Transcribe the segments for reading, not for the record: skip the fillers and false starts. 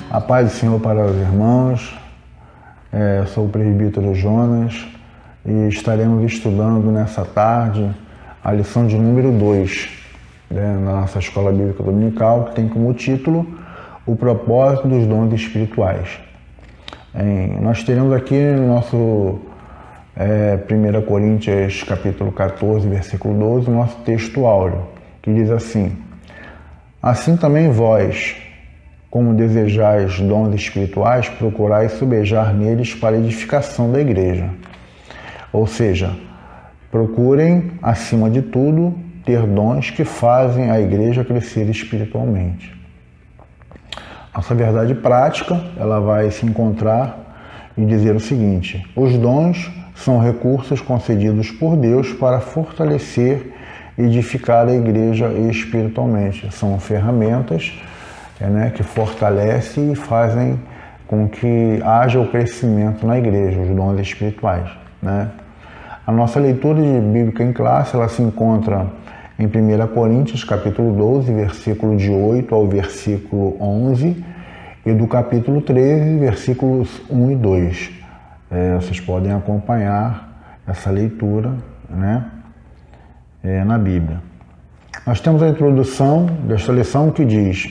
A paz do Senhor para os irmãos. Eu sou o presbítero Jonas e estaremos estudando nessa tarde a lição de número 2 na nossa Escola Bíblica Dominical, que tem como título O Propósito dos Dons Espirituais. Nós teremos aqui no nosso 1 Coríntios capítulo 14, versículo 12, o nosso texto áureo, que diz assim: Assim também vós, como desejais dons espirituais, procurai sobejar neles para a edificação da igreja. Ou seja, procurem, acima de tudo, ter dons que fazem a igreja crescer espiritualmente. Nossa verdade prática, ela vai se encontrar e dizer o seguinte: os dons são recursos concedidos por Deus para fortalecer e edificar a igreja espiritualmente. São ferramentas que fortalecem e fazem com que haja o crescimento na igreja, os dons espirituais. A nossa leitura bíblica em classe, ela se encontra em 1 Coríntios, capítulo 12, versículo de 8 ao versículo 11, e do capítulo 13, versículos 1 e 2. Vocês podem acompanhar essa leitura na Bíblia. Nós temos a introdução desta lição que diz: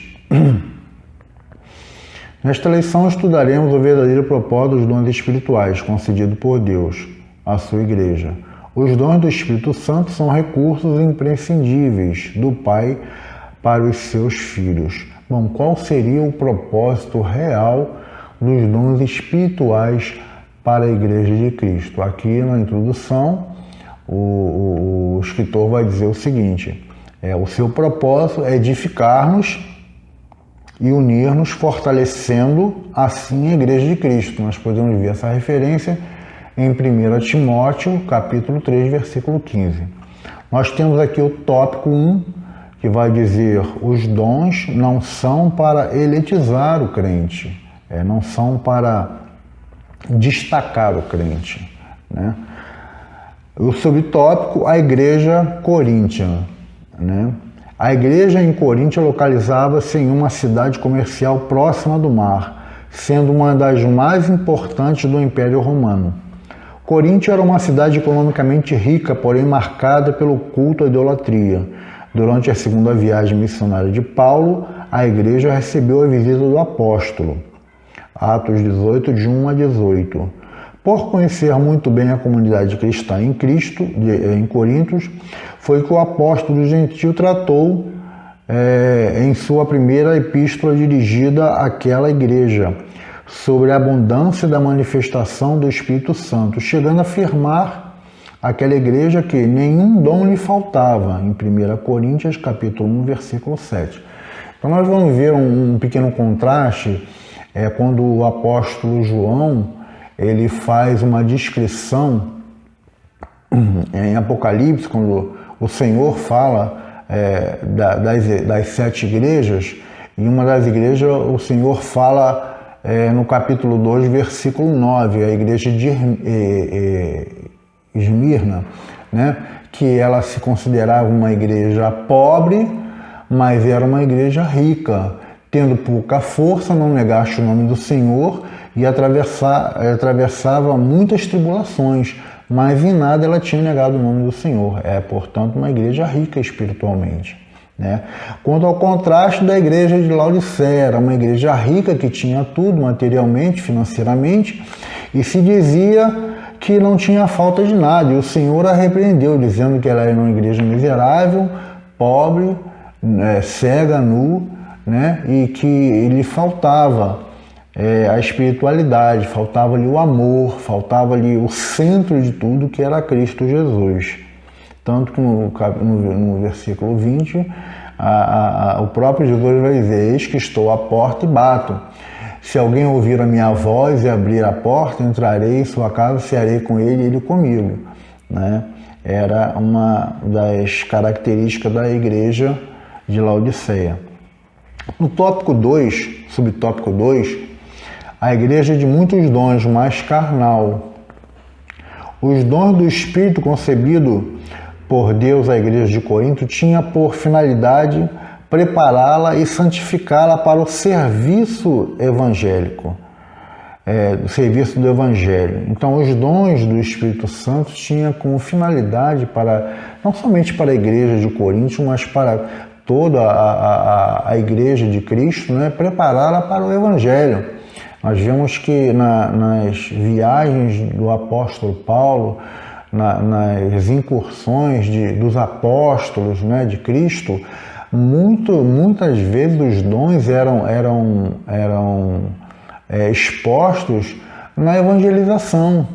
Nesta lição estudaremos o verdadeiro propósito dos dons espirituais concedido por Deus à sua igreja. Os dons do Espírito Santo são recursos imprescindíveis do Pai para os seus filhos. Bom, qual seria o propósito real dos dons espirituais para a igreja de Cristo? Aqui na introdução, o escritor vai dizer o seguinte: o seu propósito é edificar-nos e unir-nos, fortalecendo assim a igreja de Cristo. Nós podemos ver essa referência em 1 Timóteo, capítulo 3, versículo 15. Nós temos aqui o tópico 1, que vai dizer: os dons não são para elitizar o crente, não são para destacar o crente. O subtópico, a igreja coríntia. A igreja em Corinto localizava-se em uma cidade comercial próxima do mar, sendo uma das mais importantes do Império Romano. Corinto era uma cidade economicamente rica, porém marcada pelo culto à idolatria. Durante a segunda viagem missionária de Paulo, a igreja recebeu a visita do apóstolo. Atos 18, de 1 a 18. Por conhecer muito bem a comunidade cristã em Cristo, em Corinto, foi que o apóstolo gentil tratou em sua primeira epístola dirigida àquela igreja sobre a abundância da manifestação do Espírito Santo, chegando a afirmar àquela igreja que nenhum dom lhe faltava, em 1 Coríntios capítulo 1, versículo 7. Então nós vamos ver um pequeno contraste quando o apóstolo João ele faz uma descrição em Apocalipse, quando o Senhor fala das 7 igrejas. Em uma das igrejas o Senhor fala no capítulo 2, versículo 9, a igreja de Esmirna, que ela se considerava uma igreja pobre, mas era uma igreja rica, tendo pouca força, não negaste o nome do Senhor, e atravessava muitas tribulações, mas em nada ela tinha negado o nome do Senhor. Portanto, uma igreja rica espiritualmente. Quanto ao contraste da igreja de Laodiceia, era uma igreja rica que tinha tudo materialmente, financeiramente, e se dizia que não tinha falta de nada, e o Senhor a repreendeu, dizendo que ela era uma igreja miserável, pobre, cega, nu, e que lhe faltava a espiritualidade, faltava-lhe o amor, faltava-lhe o centro de tudo, que era Cristo Jesus. Tanto que no versículo 20, o próprio Jesus vai dizer: eis que estou à porta e bato. Se alguém ouvir a minha voz e abrir a porta, entrarei em sua casa, cearei com ele e ele comigo. Era uma das características da igreja de Laodiceia. No tópico 2, subtópico 2, a igreja de muitos dons, mas carnal. Os dons do Espírito concebido por Deus à igreja de Corinto tinha por finalidade prepará-la e santificá-la para o serviço evangélico, do serviço do Evangelho. Então, os dons do Espírito Santo tinham como finalidade não somente para a igreja de Corinto, mas para toda a igreja de Cristo, né, prepará-la para o Evangelho. Nós vemos que nas viagens do apóstolo Paulo, nas incursões dos apóstolos, né, de Cristo, muitas vezes os dons eram expostos na evangelização,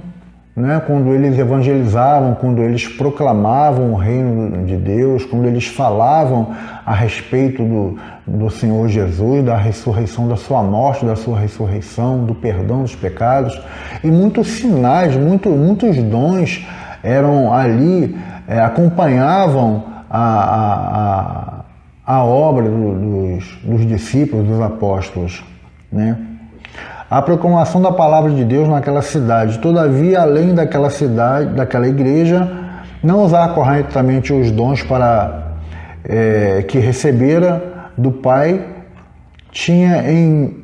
né? Quando eles evangelizavam, quando eles proclamavam o reino de Deus, quando eles falavam a respeito do Senhor Jesus, da ressurreição, da sua morte, da sua ressurreição, do perdão dos pecados, e muitos sinais, muitos dons eram ali, acompanhavam a obra dos discípulos, dos apóstolos, né? A proclamação da palavra de Deus naquela cidade. Todavia, além daquela cidade, daquela igreja, não usar corretamente os dons que recebera do Pai, tinha em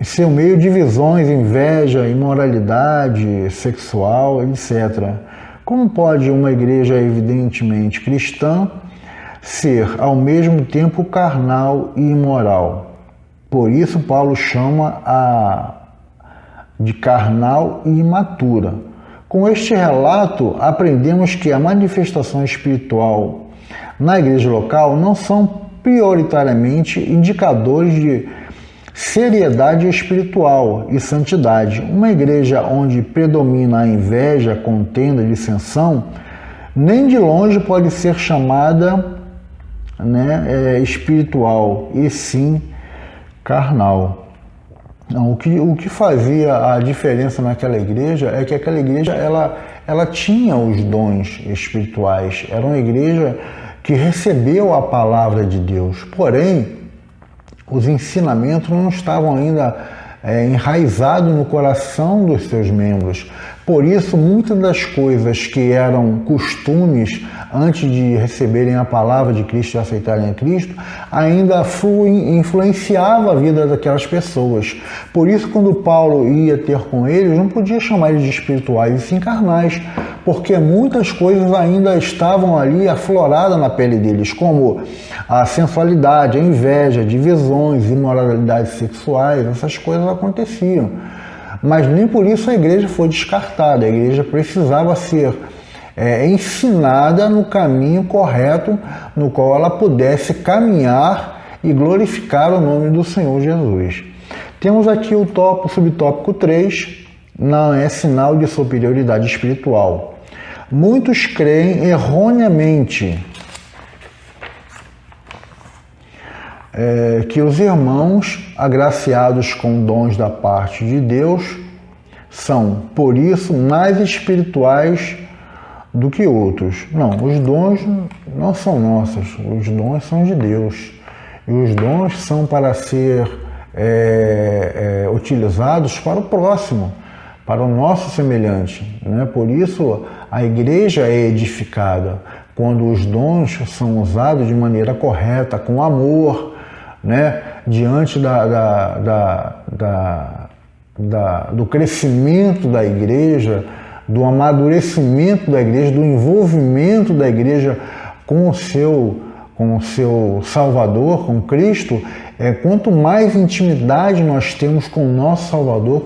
seu meio divisões, inveja, imoralidade sexual, etc. Como pode uma igreja evidentemente cristã ser ao mesmo tempo carnal e imoral? Por isso Paulo chama de carnal e imatura. Com este relato, aprendemos que a manifestação espiritual na igreja local não são prioritariamente indicadores de seriedade espiritual e santidade. Uma igreja onde predomina a inveja, contenda, dissensão, nem de longe pode ser chamada, né, espiritual, e sim carnal. Não, o que fazia a diferença naquela igreja é que aquela igreja ela tinha os dons espirituais. Era uma igreja que recebeu a palavra de Deus. Porém, os ensinamentos não estavam ainda enraizados no coração dos seus membros. Por isso, muitas das coisas que eram costumes antes de receberem a palavra de Cristo e aceitarem a Cristo, ainda influenciava a vida daquelas pessoas. Por isso, quando Paulo ia ter com eles, não podia chamar eles de espirituais, e sim carnais, porque muitas coisas ainda estavam ali afloradas na pele deles, como a sensualidade, a inveja, divisões, imoralidades sexuais, essas coisas aconteciam. Mas nem por isso a igreja foi descartada. A igreja precisava ser ensinada no caminho correto, no qual ela pudesse caminhar e glorificar o nome do Senhor Jesus. Temos aqui o subtópico 3, não é sinal de superioridade espiritual. Muitos creem erroneamente que os irmãos agraciados com dons da parte de Deus são, por isso, mais espirituais do que outros. Não, os dons não são nossos, os dons são de Deus. E os dons são para ser utilizados para o próximo, para o nosso semelhante, né? Por isso, a igreja é edificada quando os dons são usados de maneira correta, com amor, né? Diante do crescimento da igreja, do amadurecimento da igreja, do envolvimento da igreja com o seu Salvador, com Cristo. Quanto mais intimidade nós temos com o nosso Salvador,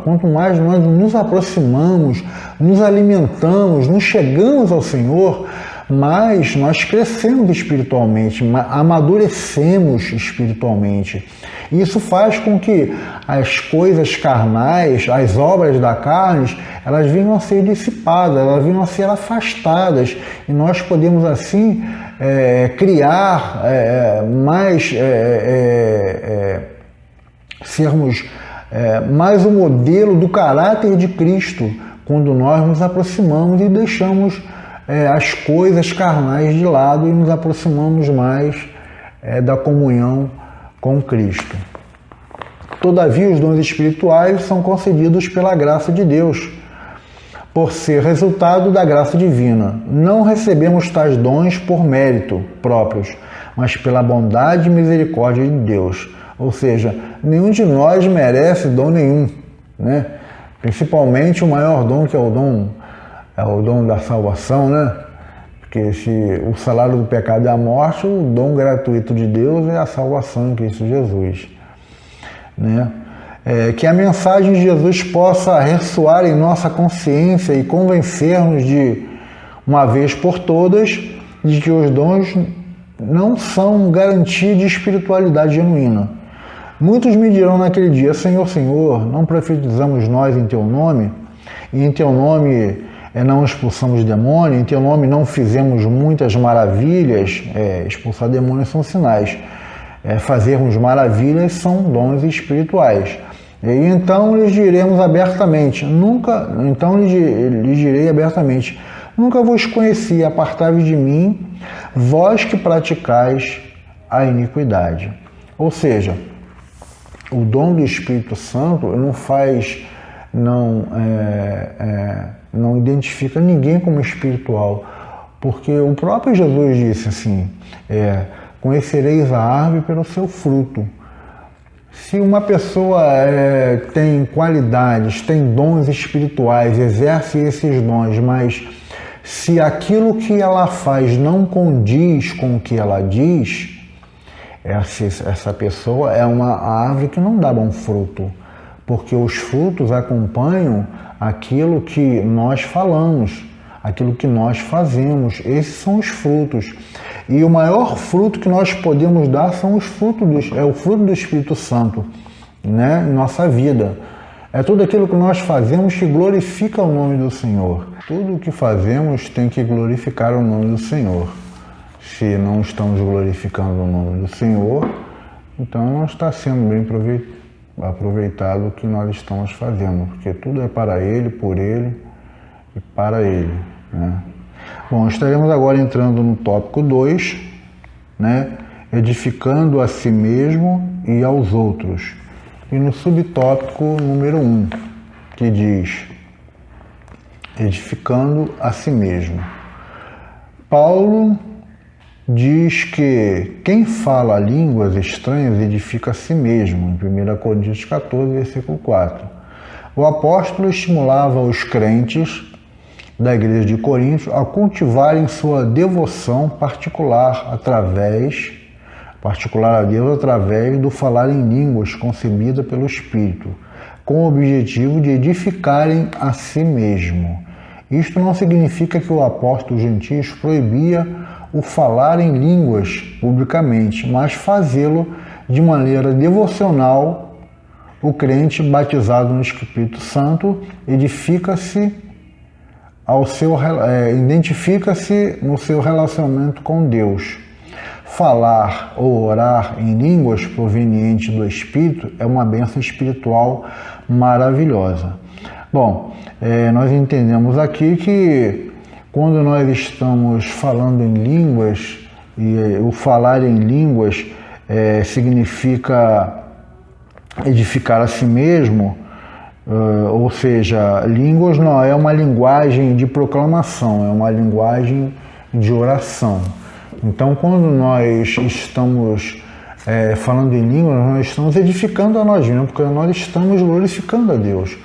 quanto mais nós nos aproximamos, nos alimentamos, nos chegamos ao Senhor, mais nós crescemos espiritualmente, amadurecemos espiritualmente. Isso faz com que as coisas carnais, as obras da carne, elas venham a ser dissipadas, elas venham a ser afastadas, e nós podemos assim criar sermos mais o modelo do caráter de Cristo, quando nós nos aproximamos e deixamos as coisas carnais de lado e nos aproximamos mais da comunhão com Cristo. Todavia, os dons espirituais são concedidos pela graça de Deus, por ser resultado da graça divina. Não recebemos tais dons por mérito próprios, mas pela bondade e misericórdia de Deus. Ou seja, nenhum de nós merece dom nenhum, né? Principalmente o maior dom, que é o dom da salvação, né? Porque se o salário do pecado é a morte, o dom gratuito de Deus é a salvação em Cristo Jesus, né? Que a mensagem de Jesus possa ressoar em nossa consciência e convencer-nos de, uma vez por todas, de que os dons não são garantia de espiritualidade genuína. Muitos me dirão naquele dia: Senhor, Senhor, não profetizamos nós em Teu nome? E em Teu nome não expulsamos demônio? Em Teu nome não fizemos muitas maravilhas? Expulsar demônios são sinais. Fazermos maravilhas são dons espirituais. E então lhes diremos abertamente, lhes direi abertamente: nunca vos conheci, apartai-vos de mim, vós que praticais a iniquidade. Ou seja, o dom do Espírito Santo não identifica ninguém como espiritual, porque o próprio Jesus disse assim: conhecereis a árvore pelo seu fruto. Se uma pessoa tem qualidades, tem dons espirituais, exerce esses dons, mas se aquilo que ela faz não condiz com o que ela diz, essa pessoa é uma árvore que não dá bom fruto, porque os frutos acompanham aquilo que nós falamos, aquilo que nós fazemos. Esses são os frutos. E o maior fruto que nós podemos dar são os frutos é o fruto do Espírito Santo, né, em nossa vida. É tudo aquilo que nós fazemos que glorifica o nome do Senhor. Tudo o que fazemos tem que glorificar o nome do Senhor. Se não estamos glorificando o nome do Senhor, então não está sendo bem aproveitado o que nós estamos fazendo, porque tudo é para Ele, por Ele e para Ele, né? Bom, estaremos agora entrando no tópico 2, né? Edificando a si mesmo e aos outros. E no subtópico número 1, que diz: edificando a si mesmo. Paulo diz que quem fala línguas estranhas edifica a si mesmo, em 1 Coríntios 14, versículo 4. O apóstolo estimulava os crentes da igreja de Corinto a cultivarem sua devoção particular a Deus através do falar em línguas concebida pelo Espírito, com o objetivo de edificarem a si mesmo. Isto não significa que o apóstolo gentios proibia o falar em línguas publicamente, mas fazê-lo de maneira devocional. O crente batizado no Espírito Santo identifica-se no seu relacionamento com Deus. Falar ou orar em línguas provenientes do Espírito é uma bênção espiritual maravilhosa. Bom, nós entendemos aqui que quando nós estamos falando em línguas, e o falar em línguas significa edificar a si mesmo, ou seja, línguas não é uma linguagem de proclamação, é uma linguagem de oração. Então, quando nós estamos falando em línguas, nós estamos edificando a nós mesmos, porque nós estamos glorificando a Deus,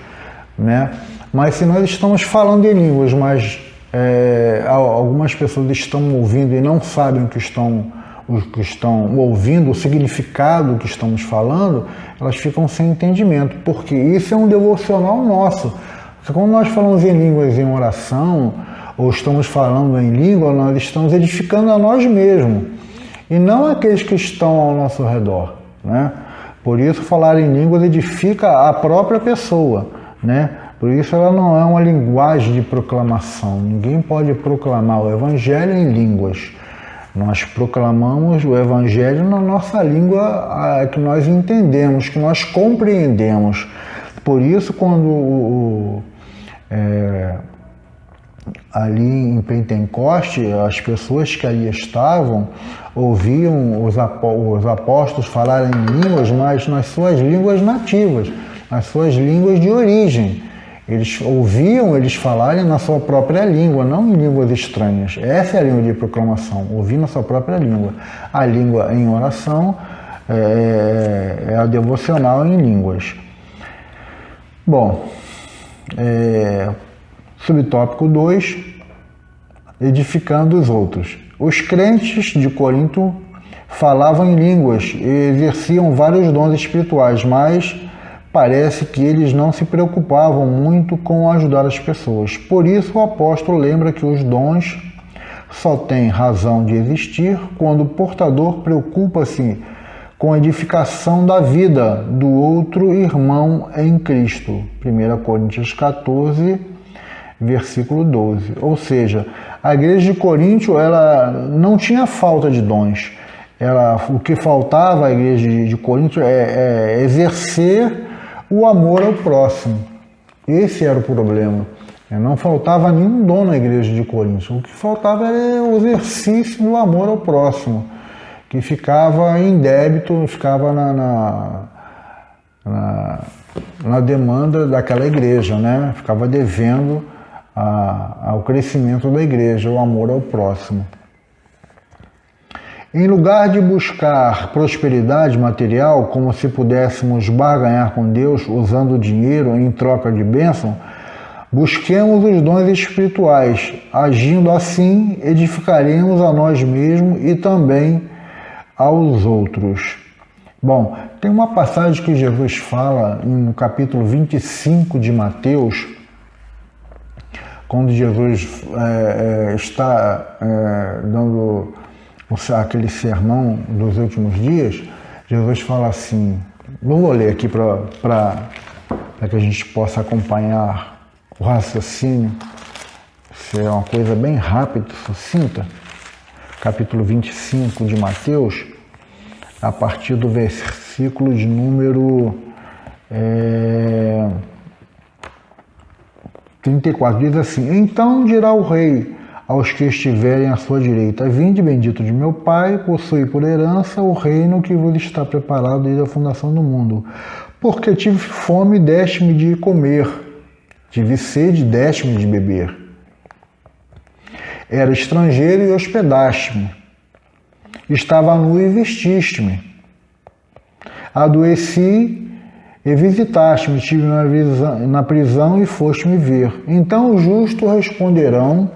né? Mas se nós estamos falando em línguas, mas algumas pessoas estão ouvindo e não sabem o que estão ouvindo, o significado que estamos falando, elas ficam sem entendimento, porque isso é um devocional nosso. Porque quando nós falamos em línguas em oração, ou estamos falando em língua, nós estamos edificando a nós mesmos, e não aqueles que estão ao nosso redor, né? Por isso, falar em línguas edifica a própria pessoa, né? Por isso, ela não é uma linguagem de proclamação. Ninguém pode proclamar o Evangelho em línguas. Nós proclamamos o Evangelho na nossa língua que nós entendemos, que nós compreendemos. Por isso, quando ali em Pentecoste, as pessoas que ali estavam ouviam os apóstolos falarem em línguas, mas nas suas línguas nativas, nas suas línguas de origem. Eles ouviam eles falarem na sua própria língua, não em línguas estranhas. Essa é a língua de proclamação, ouvir na sua própria língua. A língua em oração é a devocional em línguas. Bom, subtópico 2, edificando os outros. Os crentes de Corinto falavam em línguas e exerciam vários dons espirituais, mas parece que eles não se preocupavam muito com ajudar as pessoas. Por isso, o apóstolo lembra que os dons só têm razão de existir quando o portador preocupa-se com a edificação da vida do outro irmão em Cristo. 1 Coríntios 14, versículo 12. Ou seja, a igreja de Corinto ela não tinha falta de dons. O que faltava à igreja de Corinto é exercer o amor ao próximo. Esse era o problema. Não faltava nenhum dom na igreja de Corinto. O que faltava era o exercício do amor ao próximo, que ficava em débito, ficava na demanda daquela igreja, né? Ficava devendo ao crescimento da igreja, o amor ao próximo. Em lugar de buscar prosperidade material, como se pudéssemos barganhar com Deus usando o dinheiro em troca de bênção, busquemos os dons espirituais. Agindo assim, edificaremos a nós mesmos e também aos outros. Bom, tem uma passagem que Jesus fala no capítulo 25 de Mateus, quando Jesus está dando aquele sermão dos últimos dias. Jesus fala assim, vou ler aqui para que a gente possa acompanhar o raciocínio. Isso é uma coisa bem rápida, sucinta. Capítulo 25 de Mateus, a partir do versículo de número 34, diz assim: Então dirá o rei aos que estiverem à sua direita: Vinde, bendito de meu Pai, possui por herança o reino que vos está preparado desde a fundação do mundo. Porque tive fome, deste-me de comer, tive sede, deste-me de beber. Era estrangeiro e hospedaste-me, estava nu e vestiste-me, adoeci e visitaste-me, estive na prisão e foste-me ver. Então os justos responderão,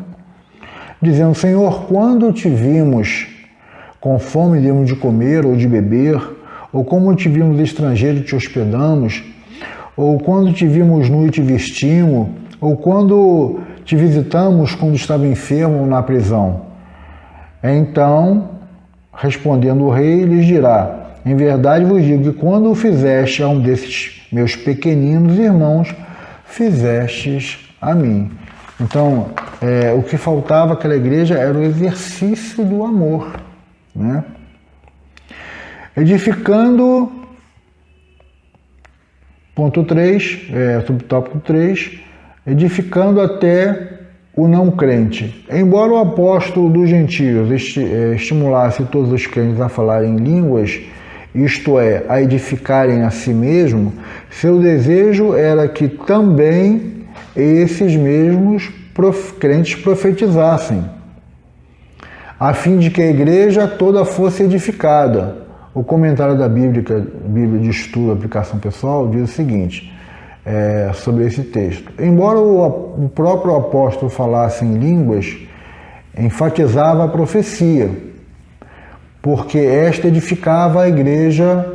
dizendo: Senhor, quando te vimos com fome, demos de comer ou de beber? Ou como te vimos estrangeiro, te hospedamos? Ou quando te vimos nu e te vestimos? Ou quando te visitamos quando estava enfermo ou na prisão? Então, respondendo o rei, lhes dirá: Em verdade vos digo que quando o fizeste a um desses meus pequeninos irmãos, fizestes a mim. Então, o que faltava àquela igreja era o exercício do amor, né? Edificando, ponto 3, subtópico 3, edificando até o não crente. Embora o apóstolo dos gentios estimulasse todos os crentes a falarem línguas, isto é, a edificarem a si mesmo, seu desejo era que também esses mesmos crentes profetizassem, a fim de que a igreja toda fosse edificada. O comentário da Bíblia de Estudo, Aplicação Pessoal, diz o seguinte sobre esse texto: embora o próprio apóstolo falasse em línguas, enfatizava a profecia, porque esta edificava a igreja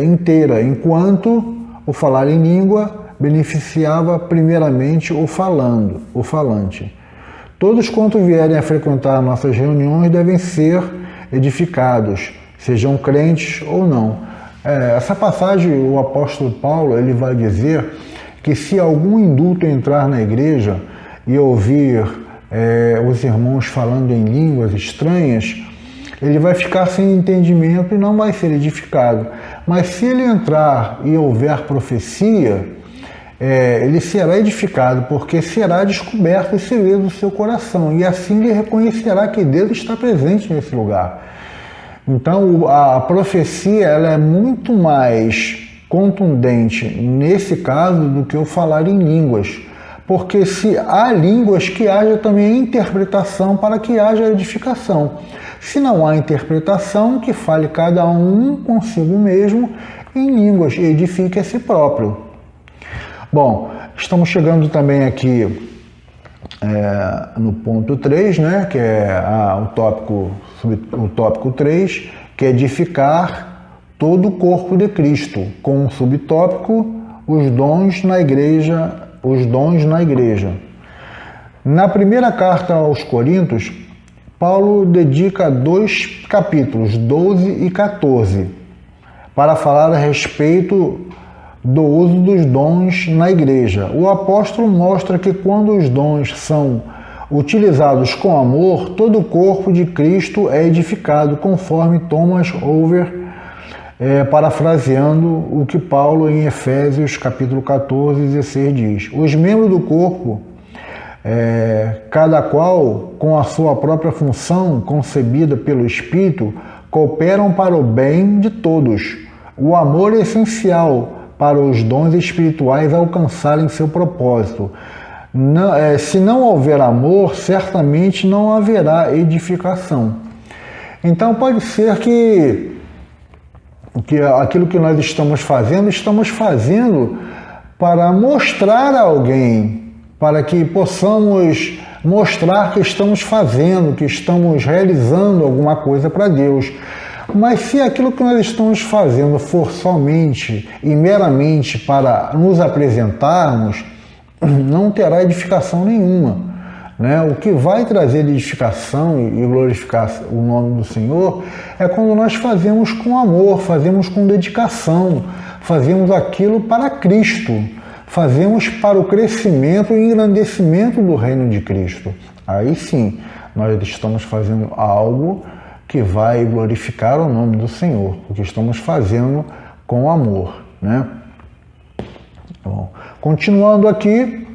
inteira, enquanto o falar em língua beneficiava primeiramente o falante. Todos quanto vierem a frequentar nossas reuniões devem ser edificados, sejam crentes ou não. Essa passagem, o apóstolo Paulo, ele vai dizer que se algum indulto entrar na igreja e ouvir os irmãos falando em línguas estranhas, ele vai ficar sem entendimento e não vai ser edificado. Mas se ele entrar e houver profecia, ele será edificado, porque será descoberto o segredo do seu coração, e assim ele reconhecerá que Deus está presente nesse lugar. Então a profecia ela é muito mais contundente nesse caso do que o falar em línguas. Porque se há línguas, que haja também interpretação para que haja edificação. Se não há interpretação, que fale cada um consigo mesmo em línguas e edifique a si próprio. Bom, estamos chegando também aqui no ponto 3, né, que é o tópico 3, que é edificar todo o corpo de Cristo, com o subtópico, os dons na igreja. Na primeira carta aos Coríntios, Paulo dedica 2 capítulos, 12 e 14, para falar a respeito do uso dos dons na igreja. O apóstolo mostra que quando os dons são utilizados com amor, todo o corpo de Cristo é edificado, conforme Thomas Over, parafraseando o que Paulo em Efésios capítulo 14, 16 diz. Os membros do corpo, cada qual com a sua própria função concebida pelo Espírito, cooperam para o bem de todos. O amor é essencial para os dons espirituais alcançarem seu propósito. Se não houver amor, certamente não haverá edificação. Então pode ser que aquilo que nós estamos fazendo para mostrar a alguém, para que possamos mostrar que estamos fazendo, que estamos realizando alguma coisa para Deus. Mas se aquilo que nós estamos fazendo for somente e meramente para nos apresentarmos, não terá edificação nenhuma. Né? O que vai trazer edificação e glorificar o nome do Senhor é quando nós fazemos com amor, fazemos com dedicação, fazemos aquilo para Cristo, fazemos para o crescimento e engrandecimento do reino de Cristo. Aí sim, nós estamos fazendo algo que vai glorificar o nome do Senhor, porque estamos fazendo com amor. Né? Bom, continuando aqui,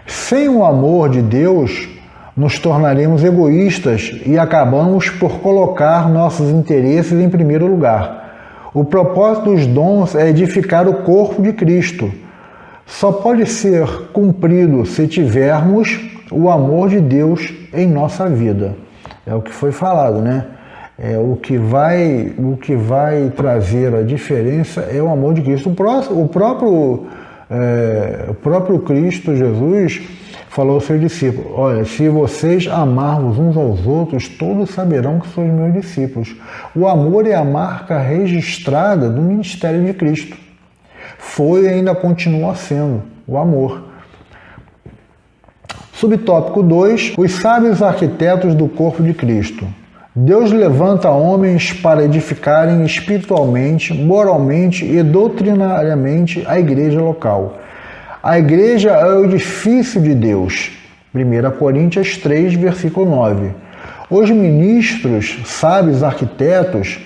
sem o amor de Deus, nos tornaremos egoístas e acabamos por colocar nossos interesses em primeiro lugar. O propósito dos dons é edificar o corpo de Cristo. Só pode ser cumprido se tivermos o amor de Deus em nossa vida. É o que foi falado, né? O que vai trazer a diferença é o amor de Cristo. O próprio Cristo Jesus falou aos seus discípulos: olha, se vocês amarmos uns aos outros, todos saberão que sois meus discípulos. O amor é a marca registrada do ministério de Cristo. Foi e ainda continua sendo o amor. Subtópico 2, os sábios arquitetos do corpo de Cristo. Deus levanta homens para edificarem espiritualmente, moralmente e doutrinariamente a igreja local. A igreja é o edifício de Deus. 1 Coríntios 3, versículo 9. Os ministros, sábios arquitetos,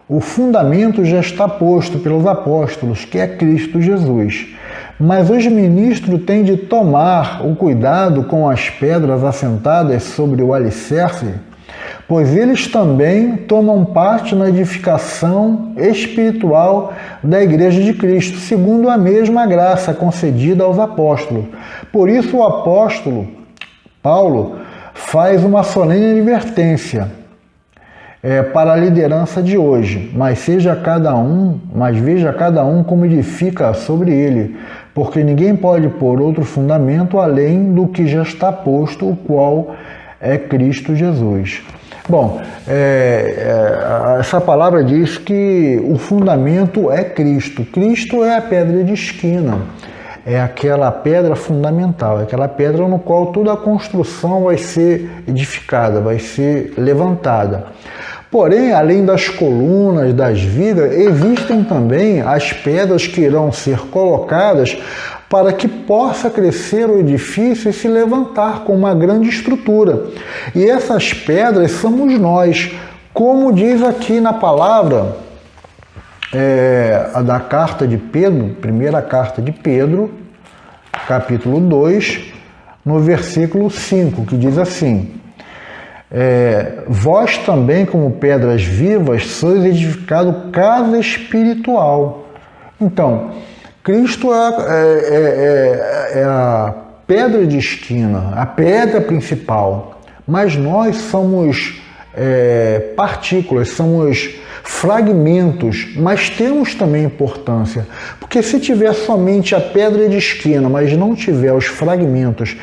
o fundamento já está posto pelos apóstolos, que é Cristo Jesus. Mas os ministros têm de tomar o cuidado com as pedras assentadas sobre o alicerce, pois eles também tomam parte na edificação espiritual da Igreja de Cristo, segundo a mesma graça concedida aos apóstolos. Por isso o apóstolo Paulo faz uma solene advertência para a liderança de hoje, mas veja cada um como edifica sobre ele, porque ninguém pode pôr outro fundamento além do que já está posto, o qual é Cristo Jesus. Bom, essa palavra diz que o fundamento é Cristo. Cristo é a pedra de esquina, é aquela pedra fundamental, é aquela pedra no qual toda a construção vai ser edificada, vai ser levantada. Porém, além das colunas, das vigas, existem também as pedras que irão ser colocadas para que possa crescer o edifício e se levantar com uma grande estrutura. E essas pedras somos nós, como diz aqui na palavra da carta de Pedro, primeira carta de Pedro, capítulo 2, no versículo 5, que diz assim: vós também, como pedras vivas, sois edificado casa espiritual. Então, Cristo é a pedra de esquina, a pedra principal, mas nós somos partículas, somos fragmentos, mas temos também importância, porque se tiver somente a pedra de esquina, mas não tiver os fragmentos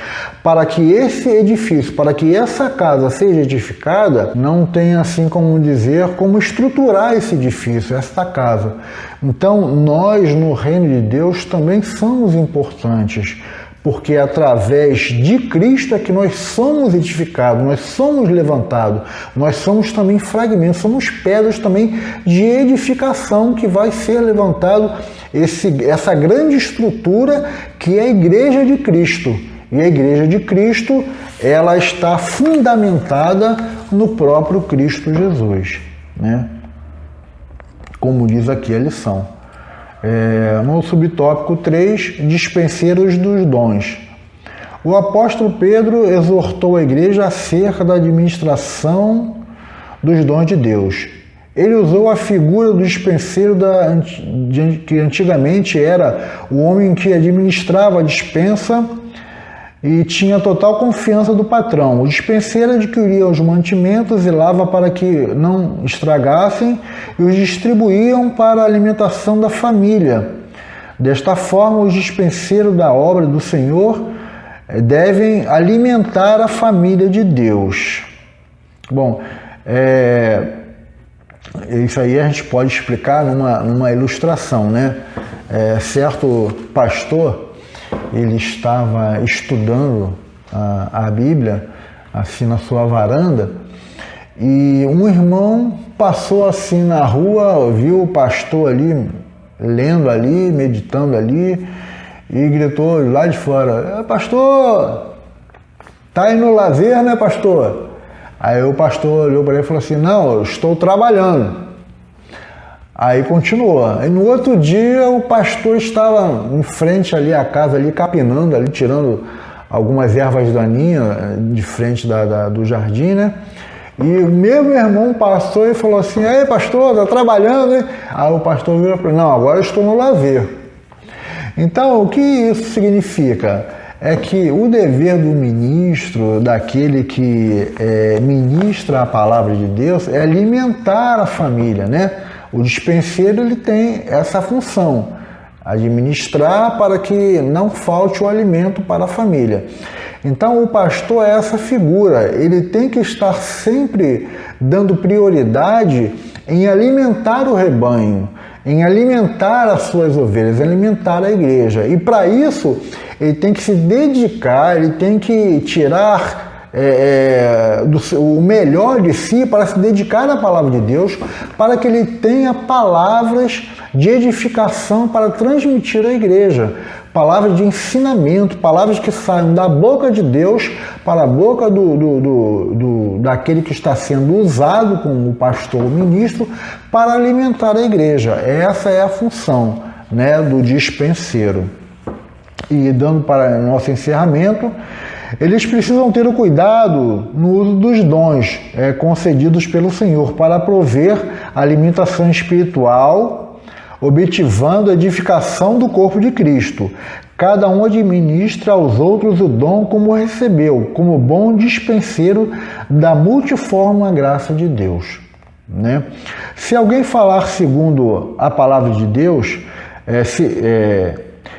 para que esse edifício, para que essa casa seja edificada, não tem assim como dizer, como estruturar esse edifício, esta casa. Então nós no reino de Deus também somos importantes, porque através de Cristo é que nós somos edificados, nós somos levantados, nós somos também fragmentos, somos pedras também de edificação que vai ser levantado essa grande estrutura que é a Igreja de Cristo. E a Igreja de Cristo, ela está fundamentada no próprio Cristo Jesus, né? Como diz aqui a lição. No subtópico 3, dispenseiros dos dons. O apóstolo Pedro exortou a igreja acerca da administração dos dons de Deus. Ele usou a figura do dispenseiro que antigamente era o homem que administrava a dispensa e tinha total confiança do patrão. O dispenseiro adquiria os mantimentos e lava para que não estragassem e os distribuíam para a alimentação da família. Desta forma, os dispenseiros da obra do Senhor devem alimentar a família de Deus. Bom, isso aí a gente pode explicar numa ilustração, né? Certo pastor, ele estava estudando a Bíblia, assim na sua varanda, e um irmão passou assim na rua, viu o pastor ali, lendo ali, meditando ali, e gritou lá de fora: pastor, tá aí no lazer, né, pastor? Aí o pastor olhou para ele e falou assim: não, eu estou trabalhando. Aí continuou. Aí no outro dia o pastor estava em frente ali à casa, ali capinando, ali tirando algumas ervas daninhas de frente do jardim, né? E o meu irmão passou e falou assim: ei, pastor, tá trabalhando, hein? Aí o pastor virou para ele: não, agora eu estou no lazer. Então, o que isso significa? É que o dever do ministro, daquele que ministra a palavra de Deus, é alimentar a família, né? O dispenseiro, ele tem essa função, administrar para que não falte o alimento para a família. Então o pastor é essa figura, ele tem que estar sempre dando prioridade em alimentar o rebanho, em alimentar as suas ovelhas, alimentar a igreja. E para isso ele tem que se dedicar, ele tem que tirar o melhor de si para se dedicar à palavra de Deus, para que ele tenha palavras de edificação para transmitir à igreja, palavras de ensinamento, palavras que saiam da boca de Deus para a boca daquele que está sendo usado como pastor ou ministro para alimentar a igreja. Essa é a função, né, do dispenseiro. E dando para nosso encerramento, eles precisam ter o cuidado no uso dos dons concedidos pelo Senhor para prover a alimentação espiritual, objetivando a edificação do corpo de Cristo. Cada um administra aos outros o dom como recebeu, como bom dispenseiro da multiforme graça de Deus, né? Se alguém falar segundo a palavra de Deus,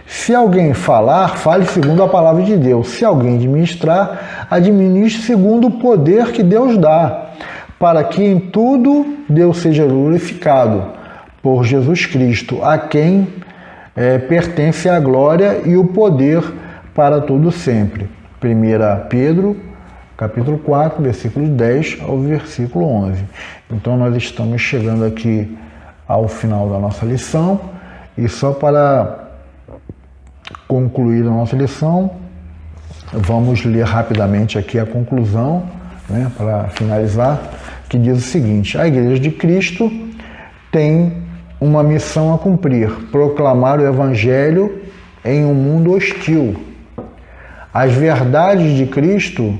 se alguém falar, fale segundo a palavra de Deus. Se alguém administrar, administre segundo o poder que Deus dá, para que em tudo Deus seja glorificado por Jesus Cristo, a quem pertence a glória e o poder para todo sempre. 1 Pedro, capítulo 4, versículo 10 ao versículo 11. Então nós estamos chegando aqui ao final da nossa lição, e só para concluir a nossa lição, vamos ler rapidamente aqui a conclusão, né, para finalizar, que diz o seguinte: a Igreja de Cristo tem uma missão a cumprir: proclamar o Evangelho em um mundo hostil. As verdades de Cristo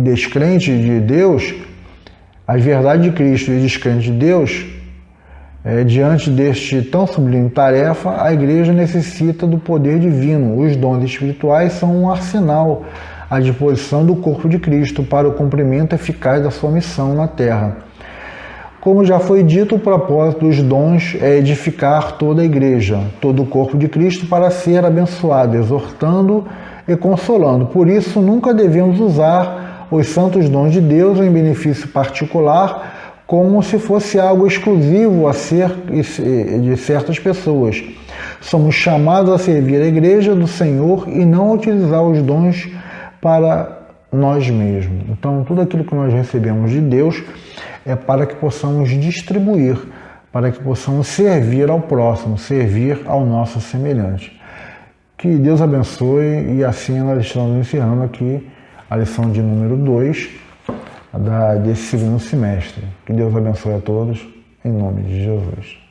descrente de Deus, as verdades de Cristo e descrente de Deus, diante deste tão sublime tarefa, a igreja necessita do poder divino. Os dons espirituais são um arsenal à disposição do corpo de Cristo para o cumprimento eficaz da sua missão na terra. Como já foi dito, o propósito dos dons é edificar toda a igreja, todo o corpo de Cristo, para ser abençoado, exortando e consolando. Por isso, nunca devemos usar os santos dons de Deus em benefício particular, como se fosse algo exclusivo a ser de certas pessoas. Somos chamados a servir a igreja do Senhor e não a utilizar os dons para nós mesmos. Então, tudo aquilo que nós recebemos de Deus é para que possamos distribuir, para que possamos servir ao próximo, servir ao nosso semelhante. Que Deus abençoe, e assim nós estamos encerrando aqui a lição de número 2 desse segundo semestre. Que Deus abençoe a todos, em nome de Jesus.